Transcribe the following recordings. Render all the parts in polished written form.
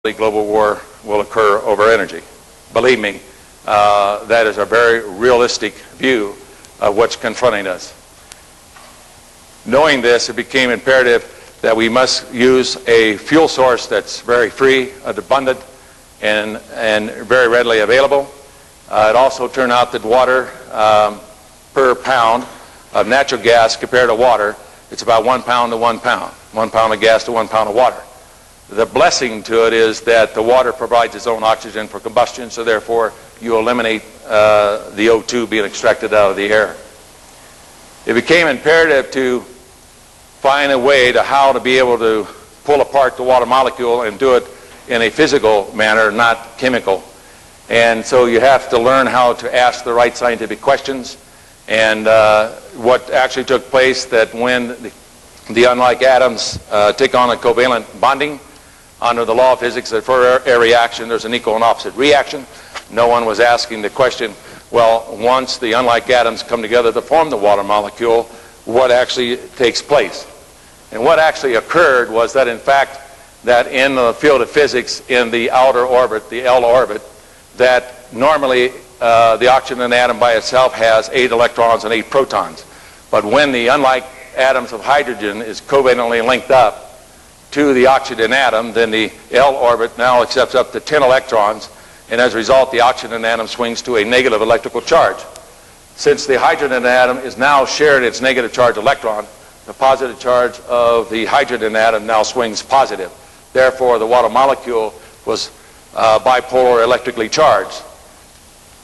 the global war will occur over energy. Believe me, that is a very realistic view of what's confronting us. Knowing this, it became imperative that we must use a fuel source that's very free, abundant, and very readily available. It also turned out that water per pound of natural gas compared to water, it's about 1 pound to 1 pound. 1 pound of gas to 1 pound of water. The blessing to it is that the water provides its own oxygen for combustion, so therefore you eliminate the O2 being extracted out of the air. It became imperative to find a way to how to be able to pull apart the water molecule and do it in a physical manner, not chemical. And so you have to learn how to ask the right scientific questions. And what actually took place, that when the unlike atoms take on a covalent bonding, under the law of physics, that for a reaction there's an equal and opposite reaction. No one was asking the question, well, once the unlike atoms come together to form the water molecule, what actually takes place? And what actually occurred was that, in fact, that in the field of physics, in the outer orbit, the L orbit, that normally the oxygen atom by itself has 8 electrons and 8 protons. But when the unlike atoms of hydrogen is covalently linked up to the oxygen atom, then the L orbit now accepts up to 10 electrons, and as a result the oxygen atom swings to a negative electrical charge. Since the hydrogen atom is now shared its negative charge electron, the positive charge of the hydrogen atom now swings positive. Therefore the water molecule was bipolar electrically charged.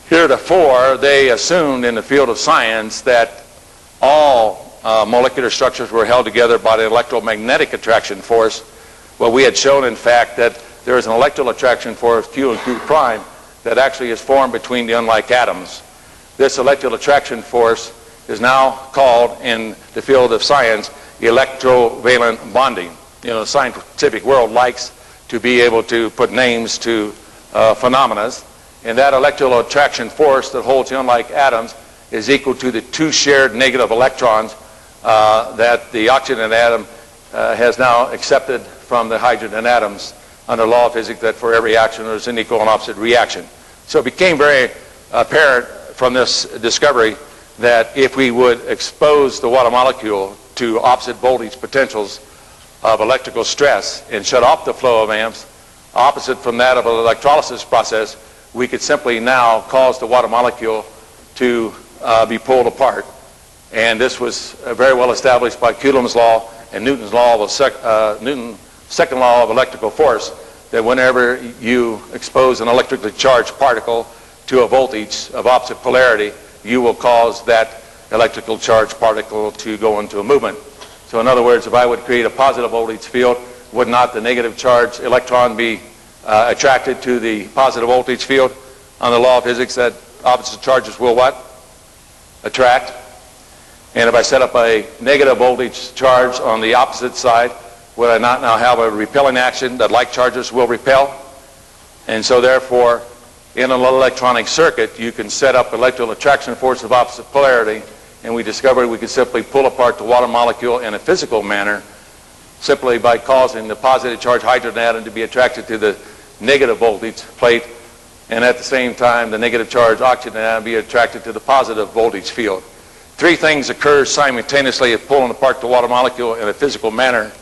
Heretofore they assumed in the field of science that all molecular structures were held together by the electromagnetic attraction force. Well, we had shown, in fact, that there is an electrical attraction force, Q and Q prime, that actually is formed between the unlike atoms. This electrical attraction force is now called, in the field of science, electrovalent bonding. You know, the scientific world likes to be able to put names to phenomena, and that electrical attraction force that holds the unlike atoms is equal to the 2 shared negative electrons that the oxygen atom has now accepted from the hydrogen atoms under law of physics, that for every action there's an equal and opposite reaction. So it became very apparent from this discovery that if we would expose the water molecule to opposite voltage potentials of electrical stress and shut off the flow of amps, opposite from that of an electrolysis process, we could simply now cause the water molecule to be pulled apart. And this was very well established by Coulomb's law and Newton's law of Newton's second law of electrical force, that whenever you expose an electrically charged particle to a voltage of opposite polarity, you will cause that electrical charged particle to go into a movement. So in other words, if I would create a positive voltage field, would not the negative charged electron be attracted to the positive voltage field? On the law of physics, that opposite charges will what? Attract. And if I set up a negative voltage charge on the opposite side, would I not now have a repelling action that like charges will repel? And so therefore, in an electronic circuit, you can set up electrical attraction force of opposite polarity, and we discovered we could simply pull apart the water molecule in a physical manner simply by causing the positive charged hydrogen atom to be attracted to the negative voltage plate, and at the same time the negative charged oxygen atom be attracted to the positive voltage field. 3 things occur simultaneously of pulling apart the water molecule in a physical manner.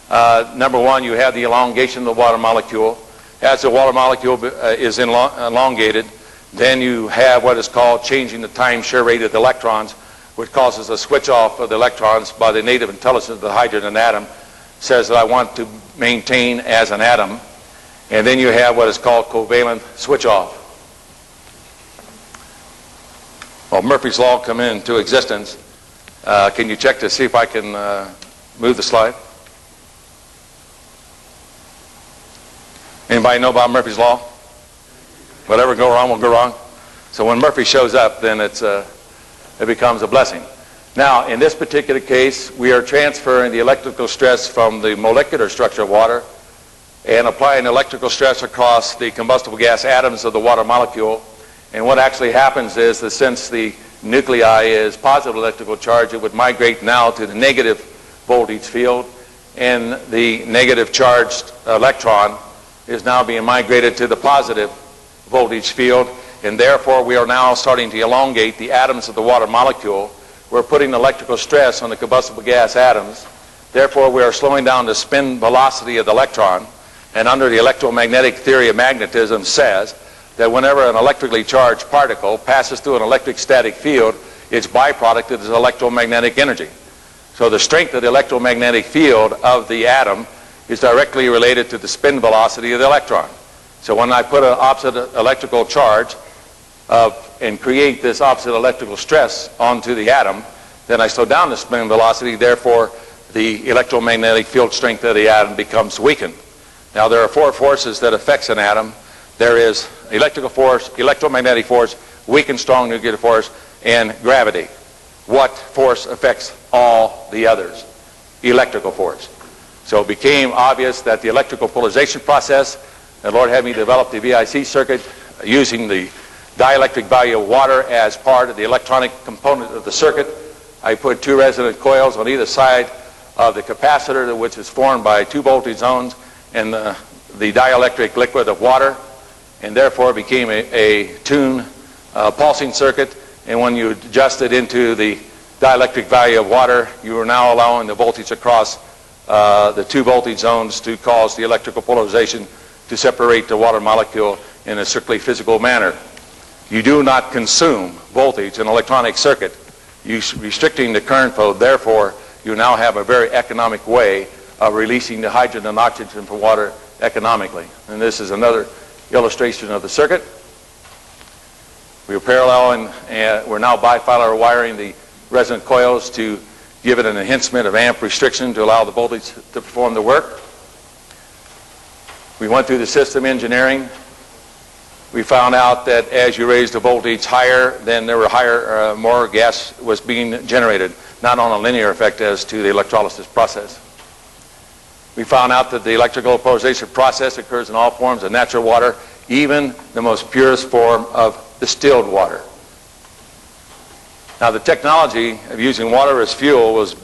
Number 1, you have the elongation of the water molecule. As the water molecule is elongated, then you have what is called changing the time share rate of the electrons, which causes a switch off of the electrons by the native intelligence of the hydrogen atom. Says that I want to maintain as an atom. And then you have what is called covalent switch off. Well, Murphy's Law come into existence. Can you check to see if I can move the slide? Anybody know about Murphy's Law? Whatever go wrong will go wrong. So when Murphy shows up, then it becomes a blessing. Now, in this particular case, we are transferring the electrical stress from the molecular structure of water and applying electrical stress across the combustible gas atoms of the water molecule. And what actually happens is that since the nuclei is positive electrical charge, it would migrate now to the negative voltage field, and the negative charged electron is now being migrated to the positive voltage field, and therefore we are now starting to elongate the atoms of the water molecule. We're putting electrical stress on the combustible gas atoms. Therefore, we are slowing down the spin velocity of the electron, and under the electromagnetic theory of magnetism says that whenever an electrically charged particle passes through an electric static field, its byproduct is electromagnetic energy. So the strength of the electromagnetic field of the atom is directly related to the spin velocity of the electron. So when I put an opposite electrical charge and create this opposite electrical stress onto the atom, then I slow down the spin velocity, therefore the electromagnetic field strength of the atom becomes weakened. Now there are four forces that affects an atom. There is electrical force, electromagnetic force, weak and strong nuclear force, and gravity. What force affects all the others? Electrical force. So it became obvious that the electrical polarization process, the Lord had me develop the VIC circuit using the dielectric value of water as part of the electronic component of the circuit. I put two resonant coils on either side of the capacitor, which is formed by two voltage zones and the dielectric liquid of water, and therefore became a tuned pulsing circuit. And when you adjust it into the dielectric value of water, you are now allowing the voltage across the two voltage zones to cause the electrical polarization to separate the water molecule in a strictly physical manner. You do not consume voltage in an electronic circuit. You're restricting the current flow. Therefore, you now have a very economic way of releasing the hydrogen and oxygen from water economically. And this is another illustration of the circuit. We're paralleling, and we're now bifilar wiring the resonant coils to give it an enhancement of amp restriction to allow the voltage to perform the work. We went through the system engineering. We found out that as you raise the voltage higher, then there were more gas was being generated, not on a linear effect as to the electrolysis process. We found out that the electrical polarization process occurs in all forms of natural water, even the most purest form of distilled water. Now, the technology of using water as fuel was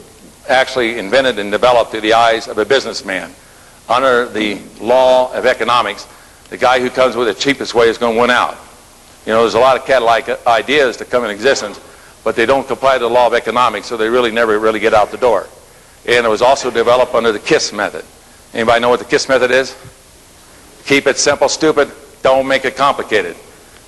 actually invented and developed through the eyes of a businessman. Under the law of economics, the guy who comes with the cheapest way is going to win out. You know, there's a lot of Cadillac ideas that come in existence, but they don't comply to the law of economics, so they really never really get out the door. And it was also developed under the KISS method. Anybody know what the KISS method is? Keep it simple, stupid. Don't make it complicated.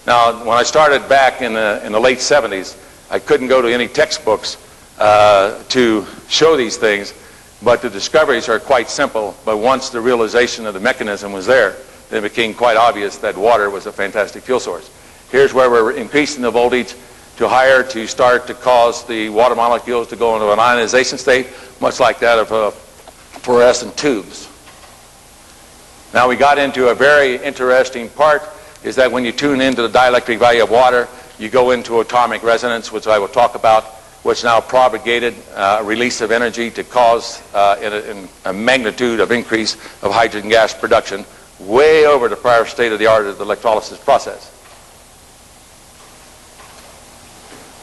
Now, when I started back in the late 70s, I couldn't go to any textbooks to show these things, but the discoveries are quite simple. But once the realization of the mechanism was there, then it became quite obvious that water was a fantastic fuel source. Here's where we're increasing the voltage to higher to start to cause the water molecules to go into an ionization state, much like that of fluorescent tubes. Now we got into a very interesting part, is that when you tune into the dielectric value of water, you go into atomic resonance, which I will talk about, which now propagated release of energy to cause in a magnitude of increase of hydrogen gas production way over the prior state of the art of the electrolysis process.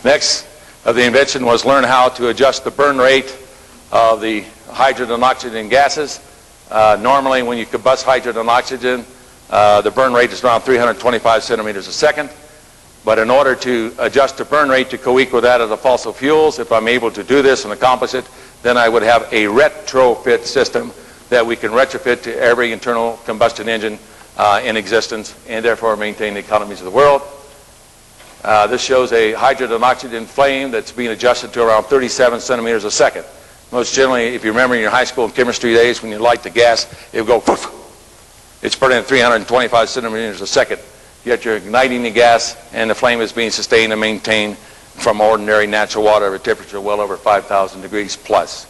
Next of the invention was learn how to adjust the burn rate of the hydrogen and oxygen gases. Normally when you combust hydrogen and oxygen, the burn rate is around 325 centimeters a second. But in order to adjust the burn rate to co-equal that of the fossil fuels, if I'm able to do this and accomplish it, then I would have a retrofit system that we can retrofit to every internal combustion engine in existence, and therefore maintain the economies of the world. This shows a hydrogen and oxygen flame that's being adjusted to around 37 centimeters a second. Most generally, if you remember in your high school and chemistry days, when you light the gas, it would go poof. It's burning at 325 centimeters a second. Yet you're igniting the gas, and the flame is being sustained and maintained from ordinary natural water at a temperature well over 5,000 degrees plus.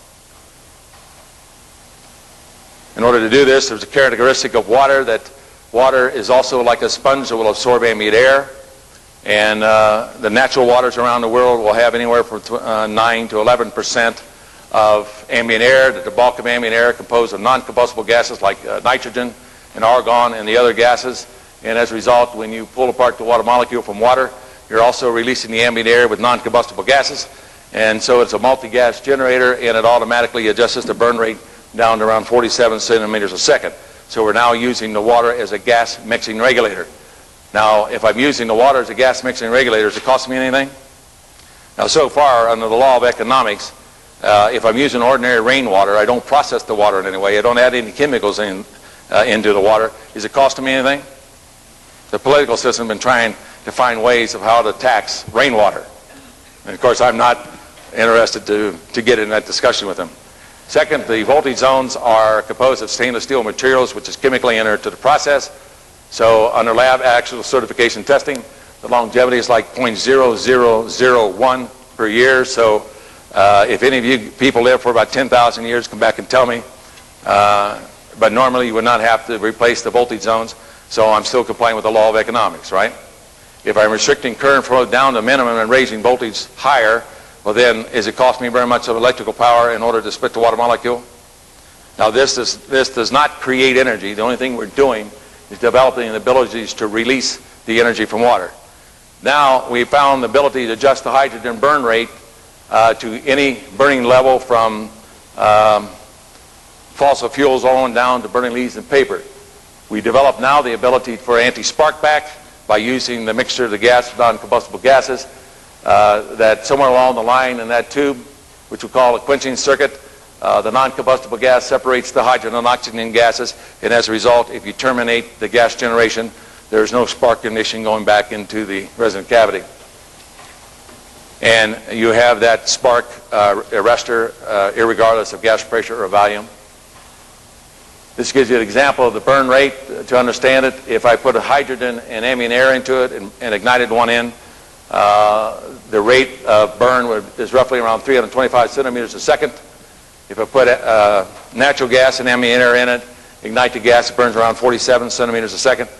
In order to do this, there's a characteristic of water that water is also like a sponge that will absorb ambient air. And the natural waters around the world will have anywhere from 9 to 11% of ambient air. The bulk of ambient air composed of non-combustible gases like nitrogen and argon and the other gases. And as a result, when you pull apart the water molecule from water, you're also releasing the ambient air with non-combustible gases. And so it's a multi-gas generator, and it automatically adjusts the burn rate down to around 47 centimeters a second. so we're now using the water as a gas mixing regulator. Now, if I'm using the water as a gas mixing regulator, does it cost me anything? Now, so far, under the law of economics, if I'm using ordinary rainwater, I don't process the water in any way. I don't add any chemicals into the water. Is it costing me anything? The political system has been trying to find ways of how to tax rainwater. And, of course, I'm not interested to get in that discussion with them. Second, the voltage zones are composed of stainless steel materials, which is chemically entered to the process. So under lab actual certification testing, the longevity is like 0.0001 per year. So if any of you people live for about 10,000 years, come back and tell me. But normally you would not have to replace the voltage zones, so I'm still complying with the law of economics, right? If I'm restricting current flow down to minimum and raising voltage higher, well then, is it cost me very much of electrical power in order to split the water molecule? Now this does not create energy. The only thing we're doing is developing the abilities to release the energy from water. Now we found the ability to adjust the hydrogen burn rate to any burning level from fossil fuels all on down to burning leaves and paper. We developed now the ability for anti-spark back by using the mixture of the gas with non-combustible gases. That somewhere along the line in that tube, which we call a quenching circuit, the non-combustible gas separates the hydrogen and oxygen gases, and as a result, if you terminate the gas generation, there's no spark ignition going back into the resonant cavity. And you have that spark arrestor irregardless of gas pressure or volume. This gives you an example of the burn rate. To understand it, if I put a hydrogen and ambient air into it and ignited one end, the rate of burn is roughly around 325 centimeters a second. If I put natural gas and ambient air in it, ignite the gas, it burns around 47 centimeters a second.